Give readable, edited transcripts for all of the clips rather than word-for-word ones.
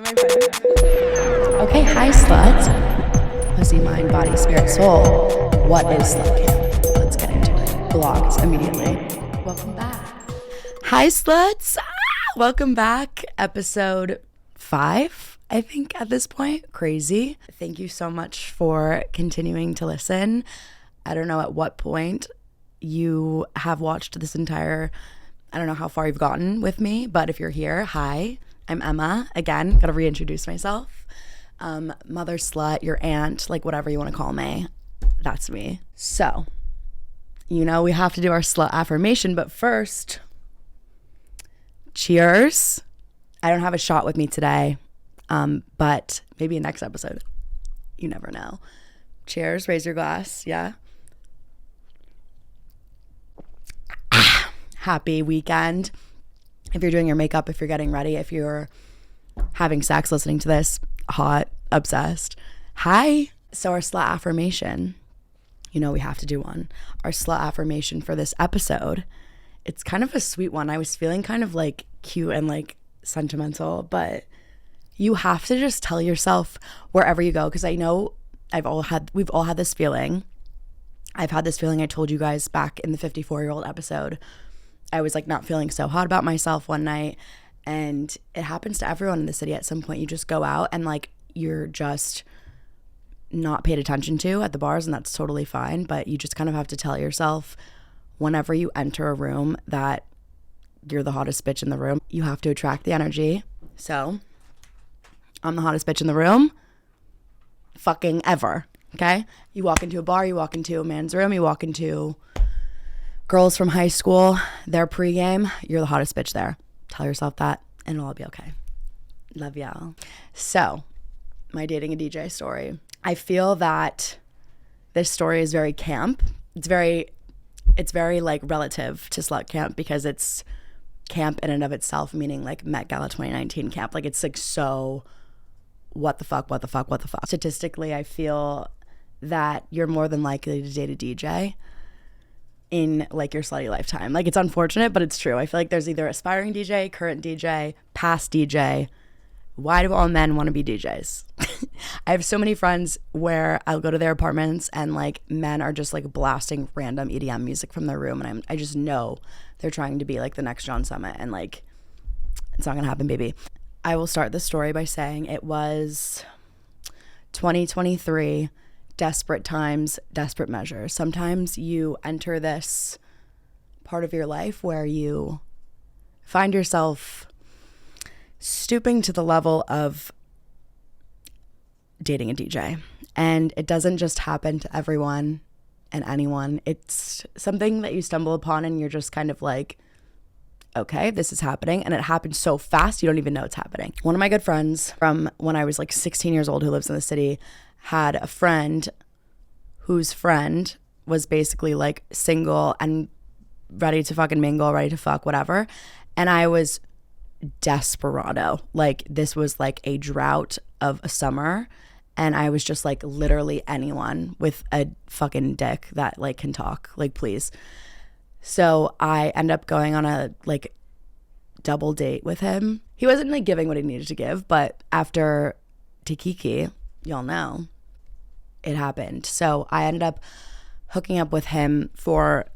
Okay, hi sluts. Pussy, mind, body, spirit, soul. What is slut camp? Let's get into it. Blocked immediately. Welcome back. Hi sluts. Welcome back. Episode 5, I think, at this point. Crazy. Thank you so much for continuing to listen. I don't know at what point you have watched this entire, I don't know how far you've gotten with me, but if you're here, hi. I'm Emma. Again, gotta reintroduce myself. Mother slut, your aunt, like whatever you want to call me. That's me. So, you know, we have to do our slut affirmation, but first, cheers. I don't have a shot with me today, but maybe next episode. You never know. Cheers. Raise your glass. Yeah. Happy weekend. If you're doing your makeup, if you're getting ready, if you're having sex listening to this, hot, obsessed. Hi. So our slut affirmation, you know we have to do one. Our slut affirmation for this episode, it's kind of a sweet one. I was feeling kind of like cute and like sentimental, but you have to just tell yourself wherever you go, because I know we've all had this feeling. I've had this feeling. I told you guys back in the 54-year-old episode. I was like not feeling so hot about myself one night, and it happens to everyone in the city at some point. You just go out and like you're just not paid attention to at the bars, and that's totally fine, but you just kind of have to tell yourself whenever you enter a room that you're the hottest bitch in the room. You have to attract the energy. So I'm the hottest bitch in the room fucking ever. Okay? You walk into a bar, you walk into a man's room, you walk into girls from high school, their pregame, you're the hottest bitch there. Tell yourself that and it'll all be okay. Love y'all. So, my dating a DJ story. I feel that this story is very camp. It's very like relative to slut camp because it's camp in and of itself, meaning like Met Gala 2019 camp. Like it's like so what the fuck. Statistically, I feel that you're more than likely to date a DJ in like your slutty lifetime. Like it's unfortunate, but it's true. I feel like there's either aspiring DJ, current DJ, past DJ. Why do all men want to be DJs? I have so many friends where I'll go to their apartments and like men are just like blasting random EDM music from their room, and I just know they're trying to be like the next John Summit, and like it's not gonna happen, baby. I will start the story by saying it was 2023. Desperate times, desperate measures. Sometimes you enter this part of your life where you find yourself stooping to the level of dating a DJ. And it doesn't just happen to everyone and anyone. It's something that you stumble upon and you're just kind of like, okay, this is happening. And it happened so fast, you don't even know it's happening. One of my good friends from when I was like 16 years old who lives in the city had a friend whose friend was basically like single and ready to fucking mingle, ready to fuck, whatever. And I was desperado. Like this was like a drought of a summer. And I was just like literally anyone with a fucking dick that like can talk, like please. So I end up going on a like double date with him. He wasn't like giving what he needed to give, but after Tikiki, y'all know, it happened. So I ended up hooking up with him for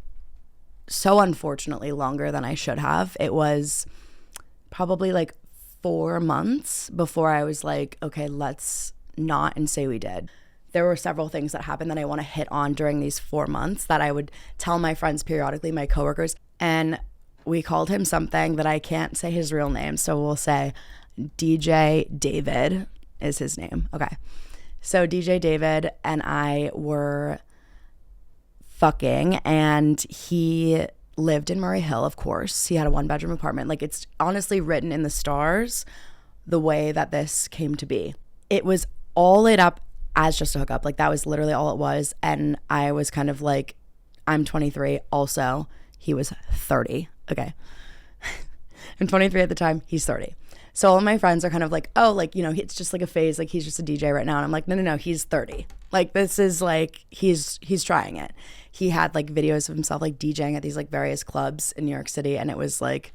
so unfortunately longer than I should have. It was probably like 4 months before I was like, okay, let's not and say we did. There were several things that happened that I want to hit on during these 4 months that I would tell my friends periodically, my coworkers, and we called him something that I can't say his real name, so we'll say DJ David is his name. Okay. So DJ David and I were fucking, and he lived in Murray Hill, of course. He had a 1-bedroom apartment. Like it's honestly written in the stars the way that this came to be. It was all lit up as just a hookup. Like that was literally all it was. And I was kind of like, I'm 23. Also, he was 30. Okay. I'm 23 at the time. He's 30. So all of my friends are kind of like, oh, like, you know, it's just like a phase. Like he's just a DJ right now. And I'm like, no, he's 30. Like this is like, he's trying it. He had like videos of himself like DJing at these like various clubs in New York City. And it was like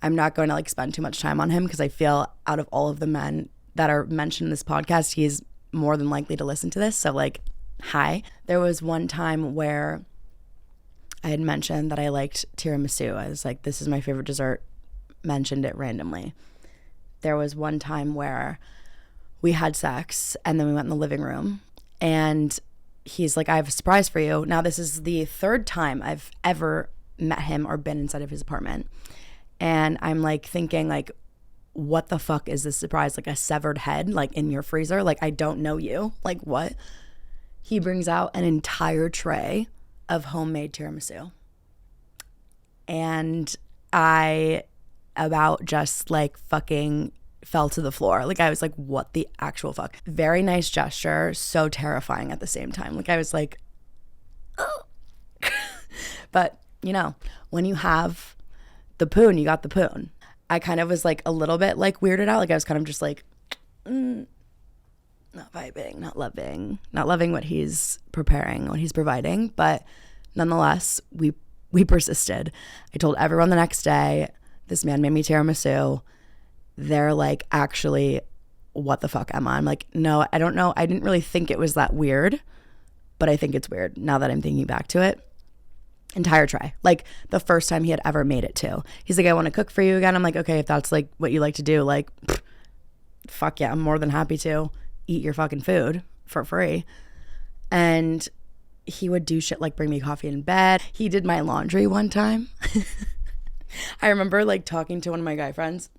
I'm not going to like spend too much time on him because I feel out of all of the men that are mentioned in this podcast, he's more than likely to listen to this. So like, hi. There was one time where I had mentioned that I liked tiramisu. I was like, this is my favorite dessert, mentioned it randomly. There was one time where we had sex and then we went in the living room and he's like, I have a surprise for you. Now, this is the third time I've ever met him or been inside of his apartment. And I'm like thinking like, what the fuck is this surprise? Like a severed head, like in your freezer? Like, I don't know you. Like, what? He brings out an entire tray of homemade tiramisu. And I about just like fucking fell to the floor. Like, I was like, what the actual fuck? Very nice gesture. So terrifying at the same time. Like, I was like, oh. But, you know, when you have the poon, you got the poon. I kind of was like a little bit like weirded out. Like, I was kind of just like, not vibing, not loving what he's preparing, what he's providing. But nonetheless, we persisted. I told everyone the next day, this man made me tiramisu. They're like, actually, what the fuck, Emma? I'm like, no, I don't know. I didn't really think it was that weird, but I think it's weird now that I'm thinking back to it. Entire tray. Like the first time he had ever made it too. He's like, I want to cook for you again. I'm like, okay, if that's like what you like to do, like, fuck yeah, I'm more than happy to eat your fucking food for free. And he would do shit like bring me coffee in bed. He did my laundry one time. I remember like talking to one of my guy friends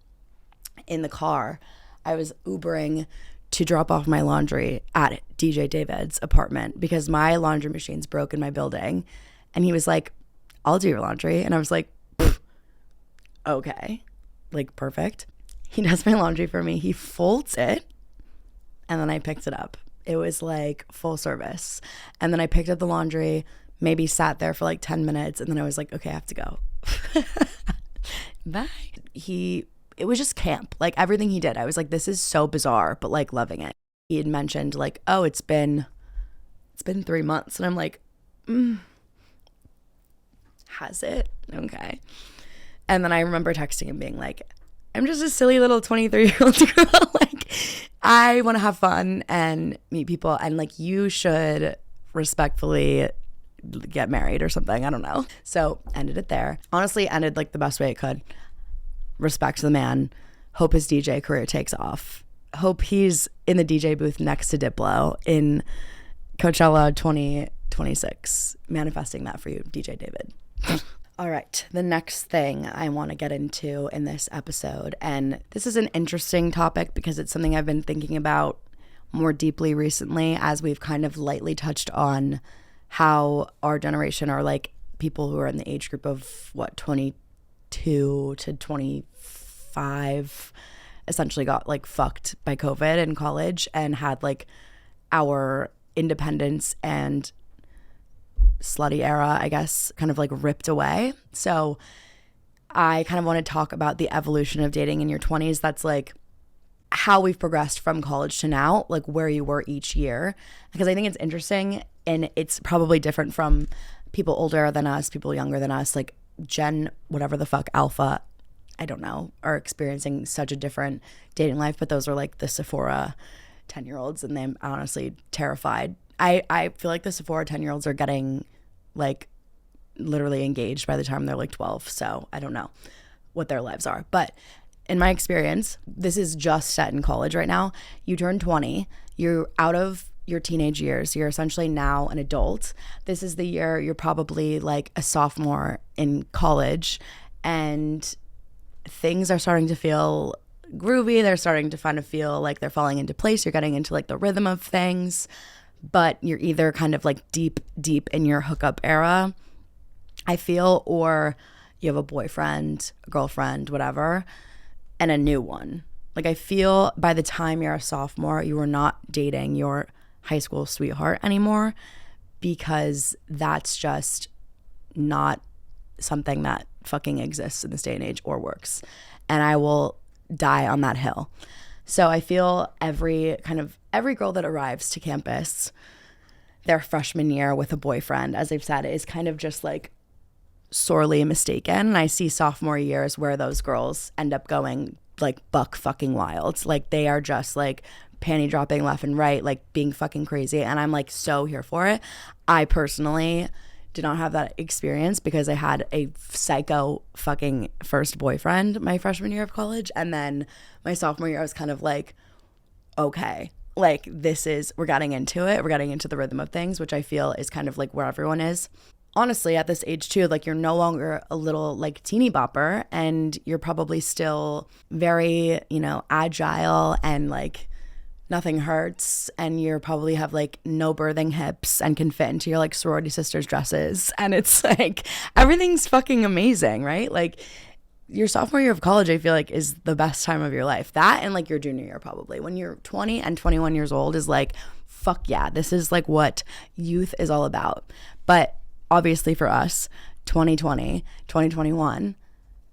in the car. I was Ubering to drop off my laundry at DJ David's apartment because my laundry machine's broke in my building. And he was like, I'll do your laundry. And I was like, okay, like perfect. He does my laundry for me. He folds it. And then I picked it up. It was like full service. And then I picked up the laundry, maybe sat there for like 10 minutes. And then I was like, okay, I have to go. Bye. It was just camp. Like everything he did. I was like, this is so bizarre, but like loving it. He had mentioned like, oh, it's been 3 months. And I'm like, has it? Okay. And then I remember texting him being like, I'm just a silly little 23-year-old girl. Like, I want to have fun and meet people. And like, you should respectfully get married or something. I don't know. So ended it there. Honestly, ended like the best way it could. Respect the man. Hope his DJ career takes off. Hope he's in the DJ booth next to Diplo in Coachella 2026. Manifesting that for you, DJ David. All right, the next thing I want to get into in this episode, and this is an interesting topic because it's something I've been thinking about more deeply recently as we've kind of lightly touched on how our generation are like people who are in the age group of 22 to 25 essentially got like fucked by COVID in college and had like our independence and slutty era, I guess, kind of like ripped away. So I kind of want to talk about the evolution of dating in your 20s. That's like how we've progressed from college to now, like where you were each year. Because I think it's interesting and it's probably different from people older than us, people younger than us, like Gen, whatever the fuck, Alpha, I don't know, are experiencing such a different dating life. But those are like the Sephora 10-year-olds and they're honestly terrified. I feel like the Sephora 10-year-olds are getting like literally engaged by the time they're like 12. So I don't know what their lives are. But in my experience, this is just set in college right now. You turn 20, you're out of your teenage years. You're essentially now an adult. This is the year you're probably like a sophomore in college and things are starting to feel groovy. They're starting to kind of feel like they're falling into place. You're getting into like the rhythm of things. But you're either kind of like deep in your hookup era, I feel, or you have a boyfriend, a girlfriend, whatever, and a new one. Like I feel by the time you're a sophomore, you are not dating your high school sweetheart anymore because that's just not something that fucking exists in this day and age or works. And I will die on that hill. So I feel every girl that arrives to campus their freshman year with a boyfriend, as they've said, is kind of just like sorely mistaken. And I see sophomore years where those girls end up going like buck fucking wild. Like they are just like panty dropping left and right, like being fucking crazy. And I'm like so here for it. I personally did not have that experience because I had a psycho fucking first boyfriend my freshman year of college. And then my sophomore year, I was kind of like, okay, like we're getting into it. We're getting into the rhythm of things, which I feel is kind of like where everyone is. Honestly, at this age too, like you're no longer a little like teeny bopper, and you're probably still very, agile and like nothing hurts, and you probably have like no birthing hips and can fit into your like sorority sisters' dresses. And it's like everything's fucking amazing, right? Like your sophomore year of college, I feel like is the best time of your life. That and like your junior year probably. When you're 20 and 21 years old is like, fuck yeah, this is like what youth is all about. But obviously for us, 2020, 2021,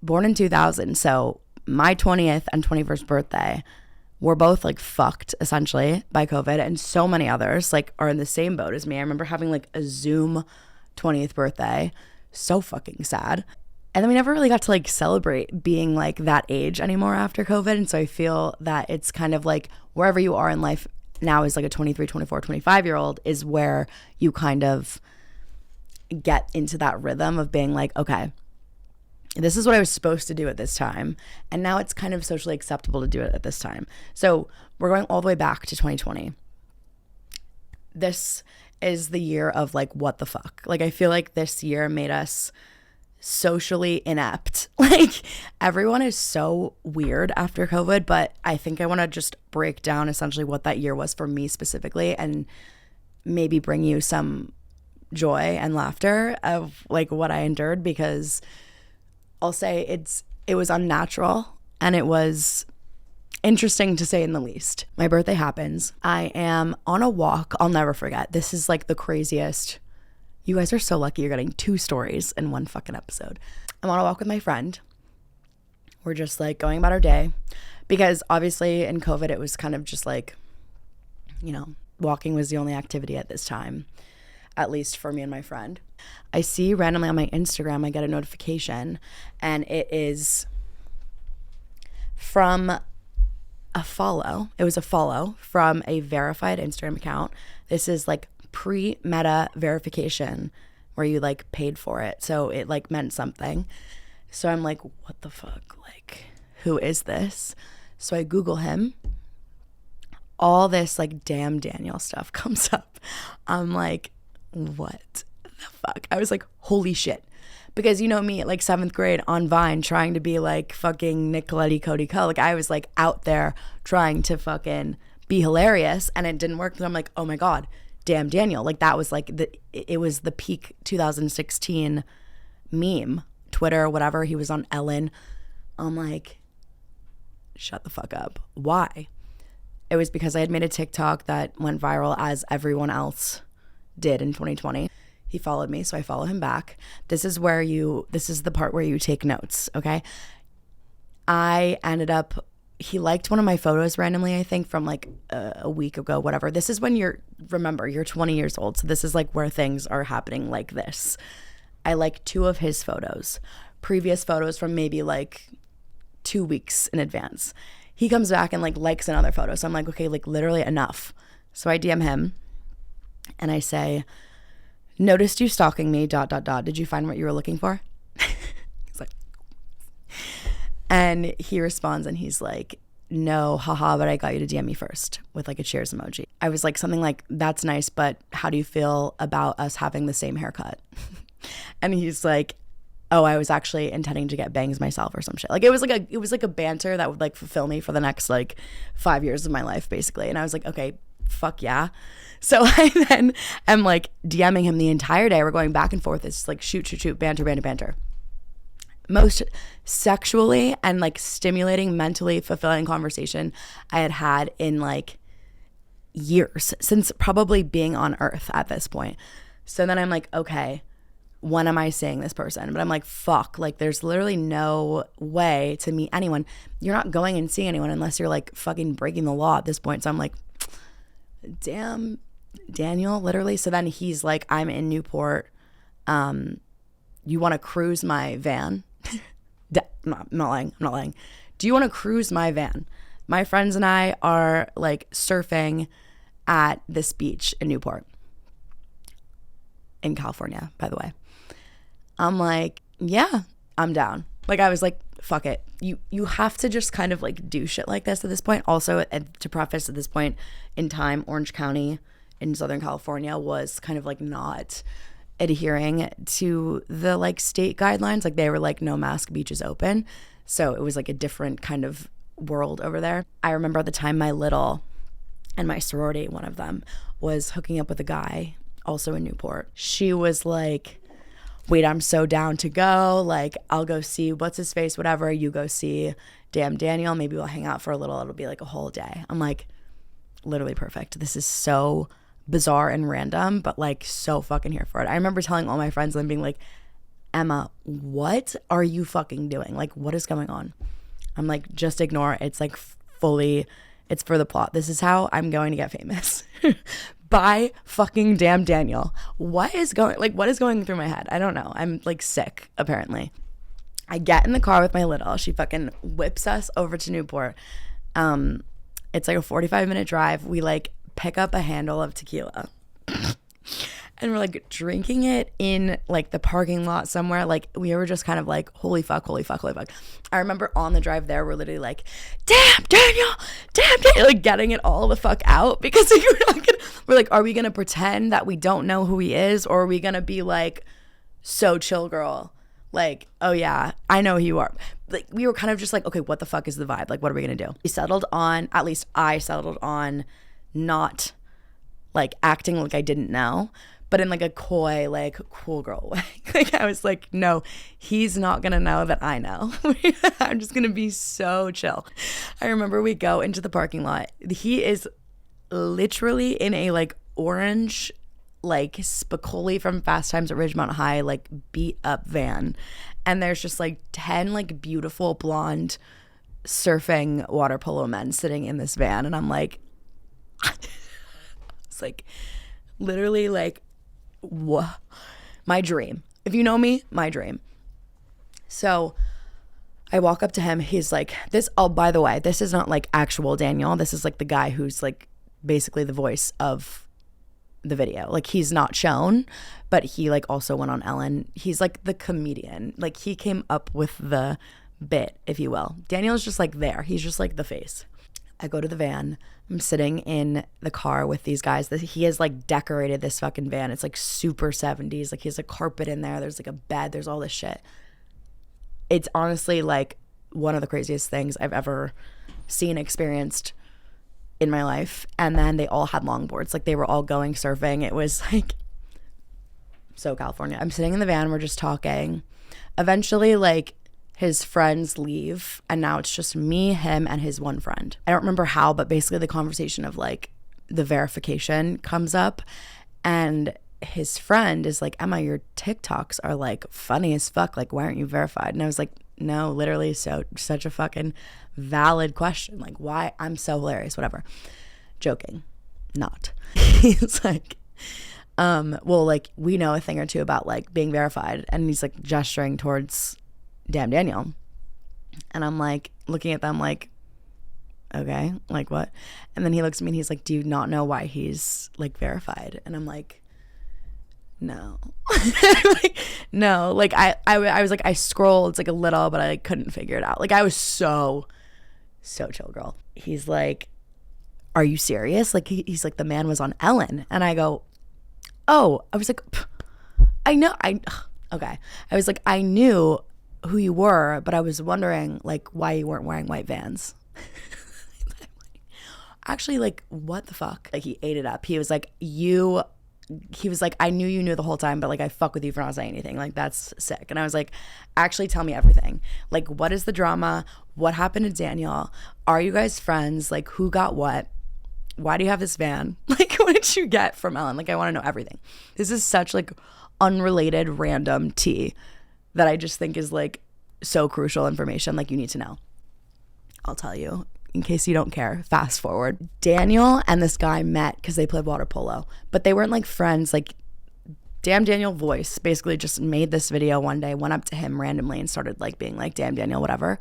born in 2000. So my 20th and 21st birthday were both like fucked essentially by COVID, and so many others like are in the same boat as me. I remember having like a Zoom 20th birthday. So fucking sad. And then we never really got to like celebrate being like that age anymore after COVID. And so I feel that it's kind of like wherever you are in life now is like a 23, 24, 25-year-old is where you kind of get into that rhythm of being like, okay, this is what I was supposed to do at this time. And now it's kind of socially acceptable to do it at this time. So we're going all the way back to 2020. This is the year of like, what the fuck? Like, I feel like this year made us socially inept. Like everyone is so weird after COVID, but I think I want to just break down essentially what that year was for me specifically, and maybe bring you some joy and laughter of like what I endured, because I'll say it was unnatural and it was interesting to say in the least. My birthday happens. I am on a walk. I'll never forget. This is like the craziest. You guys are so lucky you're getting 2 stories in one fucking episode. I'm on a walk with my friend. We're just like going about our day, because obviously in COVID it was kind of just like, walking was the only activity at this time, at least for me and my friend. I see randomly on my Instagram, I get a notification, and it is from a follow. It was a follow from a verified Instagram account. This is like pre-Meta verification where you like paid for it. So it like meant something. So I'm like, what the fuck? Like, who is this? So I Google him. All this like damn Daniel stuff comes up. I'm like, what the fuck? I was like, holy shit. Because you know me at like 7th grade on Vine trying to be like fucking Nicoletti Cody Co. Like I was like out there trying to fucking be hilarious, and it didn't work. So I'm like, oh my God, damn Daniel. Like that was like it was the peak 2016 meme, Twitter, whatever. He was on Ellen. I'm like, shut the fuck up. Why? It was because I had made a TikTok that went viral as everyone else did in 2020. He followed me, so I follow him back. This is the part where you take notes, okay? He liked one of my photos randomly, I think from like a week ago, whatever. This is when you're 20 years old. So this is like where things are happening like this. I like 2 of his photos, previous photos from maybe like 2 weeks in advance. He comes back and like likes another photo. So I'm like, okay, like literally enough. So I DM him and I say, noticed you stalking me, ... Did you find what you were looking for? He's like, and he responds and he's like, no, haha, but I got you to DM me first with like a cheers emoji. I was like, something like, that's nice, but how do you feel about us having the same haircut? And he's like, oh, I was actually intending to get bangs myself or some shit. Like it was like a banter that would like fulfill me for the next like 5 years of my life basically. And I was like, okay, fuck yeah. So I then am like DMing him the entire day. We're going back and forth. It's like shoot, banter. Most sexually and like stimulating, mentally fulfilling conversation I had in like years, since probably being on Earth at this point. So then I'm like, okay, when am I seeing this person? But I'm like, fuck, like there's literally no way to meet anyone. You're not going and seeing anyone unless you're like fucking breaking the law at this point. So I'm like, damn, Daniel, literally. So then he's like, I'm in Newport you want to cruise my van? I'm not lying. Do you want to cruise my van? My friends and I are like surfing at this beach in Newport, in California, by the way. I'm like, yeah, I'm down. Like, I was like, fuck it. You have to just kind of like do shit like this at this point. Also, to preface, at this point in time, Orange County in Southern California was kind of like not adhering to the like state guidelines. Like, they were like, no mask, beaches open. So it was like a different kind of world over there. I remember at the time my little and my sorority, one of them, was hooking up with a guy also in Newport. She was like, wait, I'm so down to go. Like, I'll go see what's his face, whatever. You go see Damn Daniel. Maybe we'll hang out for a little. It'll be like a whole day. I'm like, literally perfect. This is so bizarre and random, but like so fucking here for it. I remember telling all my friends and being like, Emma, what are you fucking doing? Like, what is going on? I'm like, just ignore it. It's like fully, it's for the plot. This is how I'm going to get famous. By fucking Damn Daniel. What is going through my head? I don't know. I'm like sick, apparently. I get in the car with my little. She fucking whips us over to Newport. It's like a 45-minute drive. We like pick up a handle of tequila. And we're like drinking it in like the parking lot somewhere. Like, we were just kind of like, holy fuck. I remember on the drive there, we're literally like, damn Daniel, like getting it all the fuck out, because like, we're like, are we gonna pretend that we don't know who he is, or are we gonna be like, so chill girl, like, oh yeah, I know who you are. Like, we were kind of just like, okay, what the fuck is the vibe? Like, what are we gonna do? We settled on, at least I settled on, not like acting like I didn't know, but in like a coy, like cool girl way. Like, I was like, no, he's not gonna know that I know. I'm just gonna be so chill. I remember we go into the parking lot. He is literally in a like orange, like Spicoli from Fast Times at Ridgemont High, like beat up van. And there's just like 10 like beautiful blonde surfing water polo men sitting in this van. And I'm like, it's like literally like, what? My dream. If you know me, my dream. So I walk up to him. He's like, this, oh, by the way, this is not like actual Daniel. This is like the guy who's like basically the voice of the video. Like, he's not shown, but he like also went on Ellen. He's like the comedian. Like, he came up with the bit, if you will. Daniel's just like there. He's just like the face. I go to the van. I'm sitting in the car with these guys. He has like decorated this fucking van. It's like super 70s. Like, he has a carpet in there. There's like a bed. There's all this shit. It's honestly like one of the craziest things I've ever seen, experienced in my life. And then they all had longboards. Like, they were all going surfing. It was like so California. I'm sitting in the van. We're just talking. Eventually, like, his friends leave, and now it's just me, him, and his one friend. I don't remember how, but basically the conversation of like the verification comes up, and his friend is like, Emma, your TikToks are like funny as fuck. Like, why aren't you verified? And I was like, no, literally, so such a fucking valid question. Like, why? I'm so hilarious, whatever. Joking, not. He's like, well, like, we know a thing or two about like being verified, and he's like gesturing towards Damn Daniel. And I'm like looking at them like, okay, like what? And then he looks at me and he's like, do you not know why he's like verified? And I'm like, no. Like, no. Like, I was like, I scrolled like a little, but I like couldn't figure it out. Like, I was so chill girl. He's like, are you serious? Like, he's like, the man was on Ellen. And I go, oh. I was like, I know. Okay. I was like, I knew who you were, but I was wondering like why you weren't wearing white Vans. Actually, like, what the fuck? Like, he ate it up. He was like, I knew you knew the whole time, but like, I fuck with you for not saying anything. Like, that's sick. And I was like, actually tell me everything. Like, what is the drama? What happened to Daniel? Are you guys friends? Like, who got what? Why do you have this van? Like, what did you get from Ellen? Like, I want to know everything. This is such like unrelated random tea that I just think is like so crucial information. Like, you need to know. I'll tell you in case you don't care. Fast forward. Daniel and this guy met because they played water polo, but they weren't like friends. Like, Damn Daniel Voice basically just made this video one day, went up to him randomly and started like being like, damn Daniel, whatever.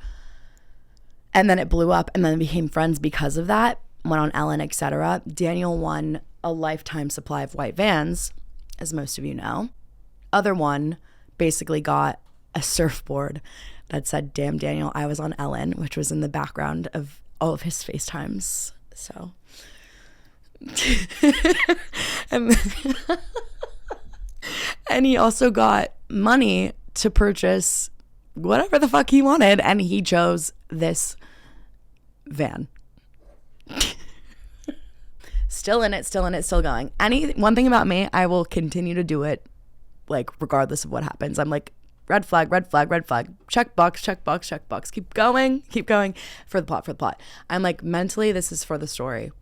And then it blew up and then became friends because of that, went on Ellen, etc. Daniel won a lifetime supply of white Vans, as most of you know. Other one basically got a surfboard that said, damn Daniel, I was on Ellen, which was in the background of all of his FaceTimes. So. And he also got money to purchase whatever the fuck he wanted, and he chose this van. Still in it, still going. One thing about me, I will continue to do it, like, regardless of what happens. I'm like, red flag, red flag, red flag, check box, check box, check box. Keep going for the plot. I'm like, mentally, this is for the story.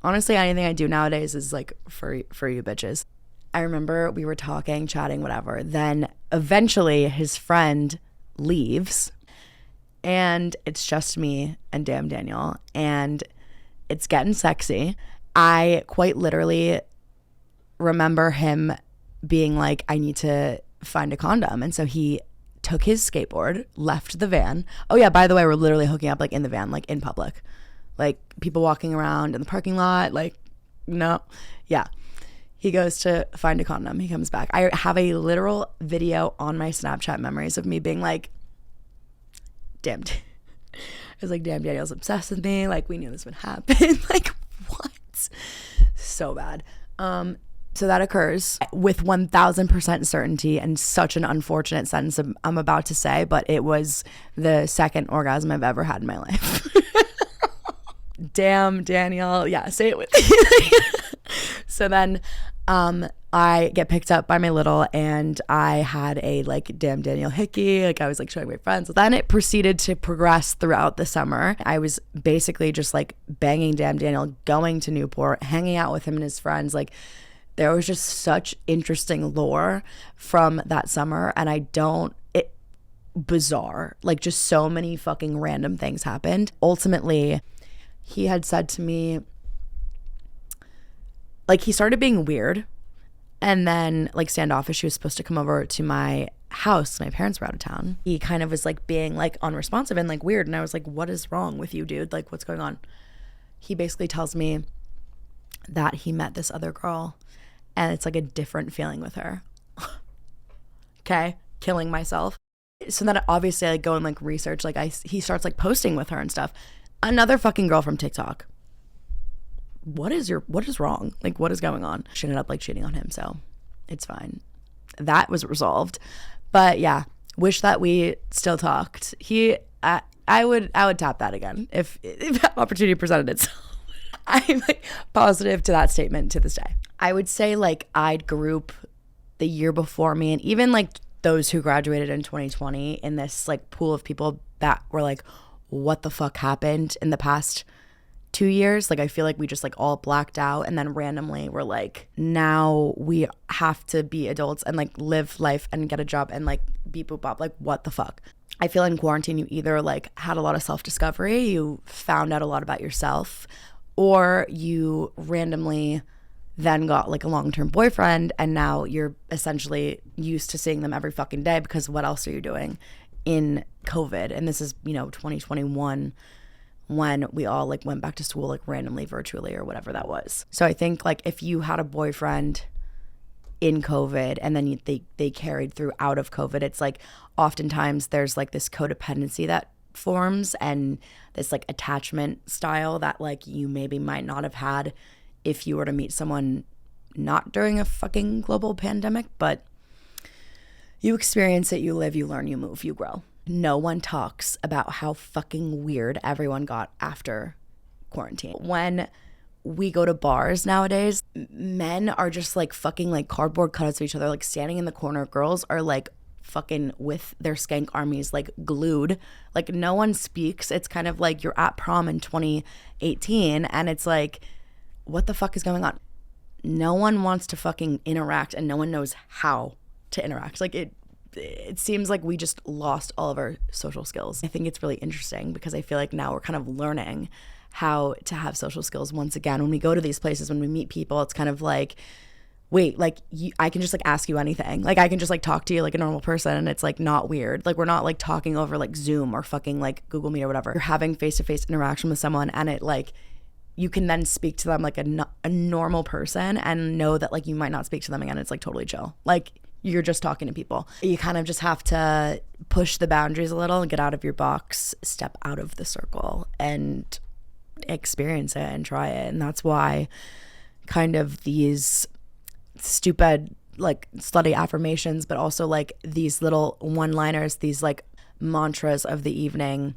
Honestly, anything I do nowadays is like for you bitches. I remember we were talking, chatting, whatever. Then eventually his friend leaves and it's just me and damn Daniel, and it's getting sexy. I quite literally remember him being like, I need to find a condom. And so he took his skateboard, left the van. Oh yeah, by the way, we're literally hooking up like in the van, like in public. Like people walking around in the parking lot, like, no. Yeah. He goes to find a condom. He comes back. I have a literal video on my Snapchat memories of me being like, damn. I was like, damn, Daniel's obsessed with me. Like, we knew this would happen. Like, what? So bad. So that occurs with 1000% certainty, and such an unfortunate sentence I'm about to say, but it was the second orgasm I've ever had in my life. Damn, Daniel. Yeah, say it with me. So then I get picked up by my little, and I had a like damn Daniel hickey. Like I was like showing my friends. Then it proceeded to progress throughout the summer. I was basically just like banging damn Daniel, going to Newport, hanging out with him and his friends. Like there was just such interesting lore from that summer, and bizarre. Like just so many fucking random things happened. Ultimately, he had said to me, like, he started being weird and then like standoffish. He was supposed to come over to my house. My parents were out of town. He kind of was like being like unresponsive and like weird. And I was like, what is wrong with you, dude? Like, what's going on? He basically tells me that he met this other girl and it's like a different feeling with her. Okay. Killing myself. So then obviously I like go and like research, like he starts like posting with her and stuff. Another fucking girl from TikTok. What is wrong? Like, what is going on? She ended up like cheating on him, so it's fine. That was resolved. But yeah, wish that we still talked. I would tap that again if that opportunity presented itself. I'm like positive to that statement to this day. I would say like I'd group the year before me and even like those who graduated in 2020 in this like pool of people that were like, what the fuck happened in the past 2 years? Like I feel like we just like all blacked out, and then randomly we're like, now we have to be adults and like live life and get a job and like beep boop bop. Like what the fuck? I feel in quarantine you either like had a lot of self-discovery, you found out a lot about yourself, or you randomly then got like a long-term boyfriend and now you're essentially used to seeing them every fucking day because what else are you doing in COVID? And this is, 2021 when we all like went back to school like randomly virtually or whatever that was. So I think like if you had a boyfriend in COVID and then they carried through out of COVID, it's like oftentimes there's like this codependency that forms and this like attachment style that like you maybe might not have had if you were to meet someone not during a fucking global pandemic. But you experience it, you live, you learn, you move, you grow. No one talks about how fucking weird everyone got after quarantine. When we go to bars nowadays, men are just like fucking like cardboard cutouts of each other, like standing in the corner. Girls are like fucking with their skank armies, like glued. Like no one speaks. It's kind of like you're at prom in 2018 and it's like, what the fuck is going on? No one wants to fucking interact and no one knows how to interact. Like it seems like we just lost all of our social skills. I think it's really interesting because I feel like now we're kind of learning how to have social skills once again. When we go to these places, when we meet people, it's kind of like wait, like I can just like ask you anything. Like I can just like talk to you like a normal person and it's like not weird. Like we're not like talking over like Zoom or fucking like Google Meet or whatever. You're having face-to-face interaction with someone and it like, you can then speak to them like a normal person and know that like you might not speak to them again. It's like totally chill. Like you're just talking to people. You kind of just have to push the boundaries a little and get out of your box, step out of the circle and experience it and try it. And that's why kind of these stupid like slutty affirmations, but also like these little one-liners, these like mantras of the evening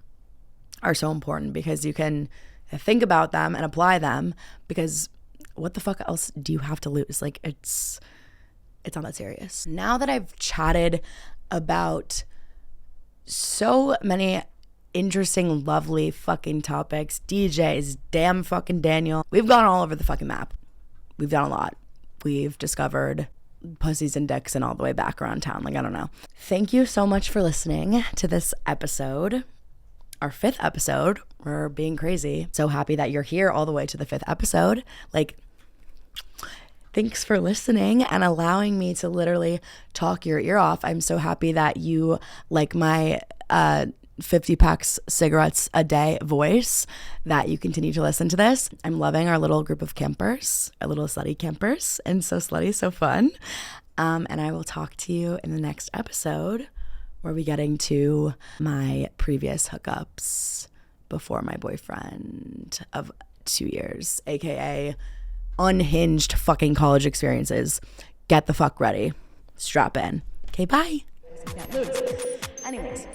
are so important, because you can think about them and apply them, because what the fuck else do you have to lose? Like it's not that serious. Now that I've chatted about so many interesting, lovely fucking topics, DJs, damn fucking Daniel, we've gone all over the fucking map. We've done a lot. We've discovered pussies and dicks and all the way back around town. Like, I don't know. Thank you so much for listening to this episode. Our 5th episode. We're being crazy. So happy that you're here all the way to the 5th episode. Like, thanks for listening and allowing me to literally talk your ear off. I'm so happy that you like my 50 packs cigarettes a day voice, that you continue to listen to this. I'm loving our little group of campers, our little slutty campers, and so slutty, so fun. And I will talk to you in the next episode, where we getting to my previous hookups before my boyfriend of 2 years, aka unhinged fucking college experiences. Get the fuck ready. Strap in. Okay, bye. Anyways.